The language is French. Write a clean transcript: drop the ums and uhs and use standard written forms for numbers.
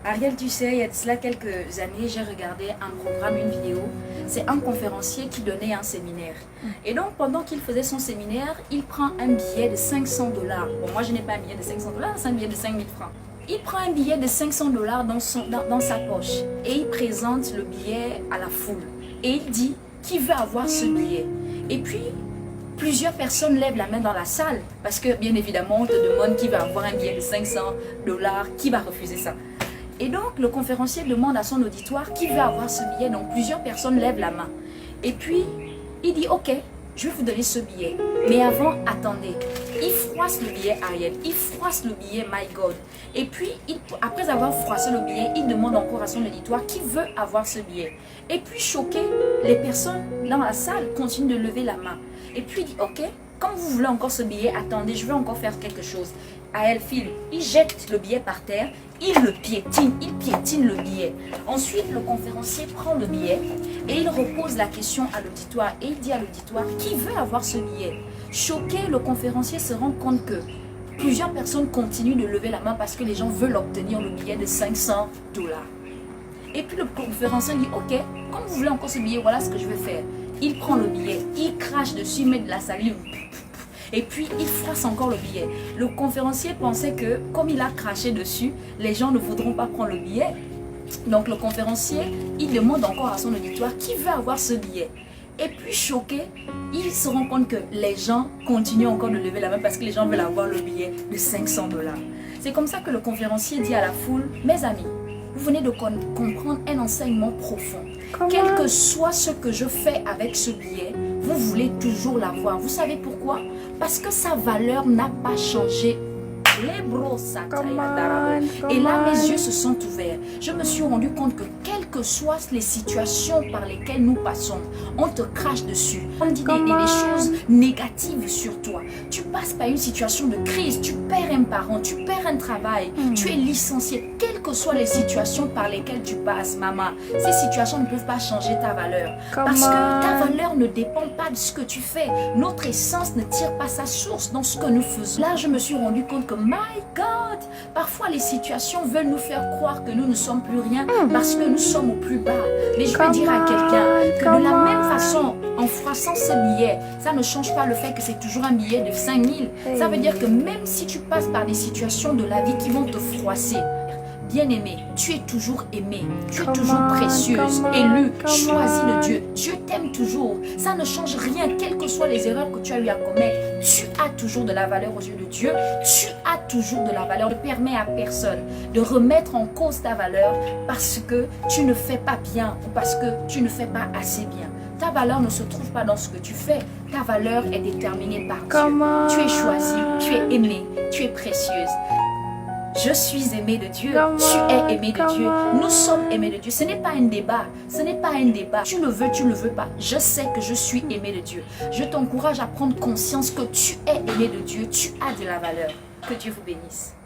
Ariel, tu sais, il y a de cela quelques années, j'ai regardé un programme, une vidéo. C'est un conférencier qui donnait un séminaire. Et donc, pendant qu'il faisait son séminaire, il prend un billet de 500 dollars. Bon, moi, je n'ai pas un billet de 500 dollars, c'est un billet de 5000 francs. Il prend un billet de 500 dollars dans sa poche et il présente le billet à la foule. Et il dit qui veut avoir ce billet. Et puis, plusieurs personnes lèvent la main dans la salle parce que, bien évidemment, on te demande qui va avoir un billet de 500 dollars, qui va refuser ça. Et donc, le conférencier demande à son auditoire qui veut avoir ce billet. Donc, plusieurs personnes lèvent la main. Et puis, il dit, ok, je vais vous donner ce billet. Mais avant, attendez. Il froisse le billet, Ariel. Il froisse le billet, my God. Et puis, après avoir froissé le billet, il demande encore à son auditoire qui veut avoir ce billet. Et puis, choqué, les personnes dans la salle continuent de lever la main. Et puis, il dit, ok, comme vous voulez encore ce billet, attendez, je vais encore faire quelque chose. À elle file, il jette le billet par terre, il piétine le billet. Ensuite, le conférencier prend le billet et il repose la question à l'auditoire. Et il dit à l'auditoire, qui veut avoir ce billet? Choqué, le conférencier se rend compte que plusieurs personnes continuent de lever la main parce que les gens veulent obtenir le billet de 500 dollars. Et puis le conférencier dit, ok, comme vous voulez encore ce billet, voilà ce que je vais faire. Il prend le billet, il crache dessus, il met de la salive. Et puis, il froisse encore le billet. Le conférencier pensait que, comme il a craché dessus, les gens ne voudront pas prendre le billet. Donc, le conférencier, il demande encore à son auditoire qui veut avoir ce billet. Et puis, choqué, il se rend compte que les gens continuent encore de lever la main parce que les gens veulent avoir le billet de 500 dollars. C'est comme ça que le conférencier dit à la foule, mes amis, vous venez de comprendre un enseignement profond. Quel que soit ce que je fais avec ce billet, vous voulez toujours l'avoir. Vous savez pourquoi? Parce que sa valeur n'a pas changé. Et là, mes yeux se sont ouverts. Je me suis rendu compte que quelles que soient les situations par lesquelles nous passons, on te crache dessus. On dit des choses négatives sur toi. Tu passes par une situation de crise, tu perds un parent, tu perds un travail, tu es licencié. Quelles que soient les situations par lesquelles tu passes, maman, ces situations ne peuvent pas changer ta valeur. Parce que ta valeur ne dépend pas de ce que tu fais. Notre essence ne tire pas sa source dans ce que nous faisons. Là, je me suis rendu compte que my God, parfois les situations veulent nous faire croire que nous ne sommes plus rien parce que nous sommes au plus bas. Mais je vais dire à quelqu'un que de la même façon, en froissant ce billet, ça ne change pas le fait que c'est toujours un billet de 5000. Ça veut dire que même si tu passes par des situations de la vie qui vont te froisser, bien-aimée, tu es toujours aimée, tu es toujours précieuse, élue, choisie de Dieu. Dieu t'aime toujours. Ça ne change rien, quelles que soient les erreurs que tu as eu à commettre. Tu as toujours de la valeur aux yeux de Dieu. Tu as toujours de la valeur. Ne permets à personne de remettre en cause ta valeur parce que tu ne fais pas bien ou parce que tu ne fais pas assez bien. Ta valeur ne se trouve pas dans ce que tu fais. Ta valeur est déterminée par Dieu. Tu es choisie, tu es aimée, tu es précieuse. Je suis aimée de Dieu, tu es aimée de Dieu, nous sommes aimés de Dieu. Ce n'est pas un débat, ce n'est pas un débat. Tu le veux pas. Je sais que je suis aimée de Dieu. Je t'encourage à prendre conscience que tu es aimée de Dieu, tu as de la valeur. Que Dieu vous bénisse.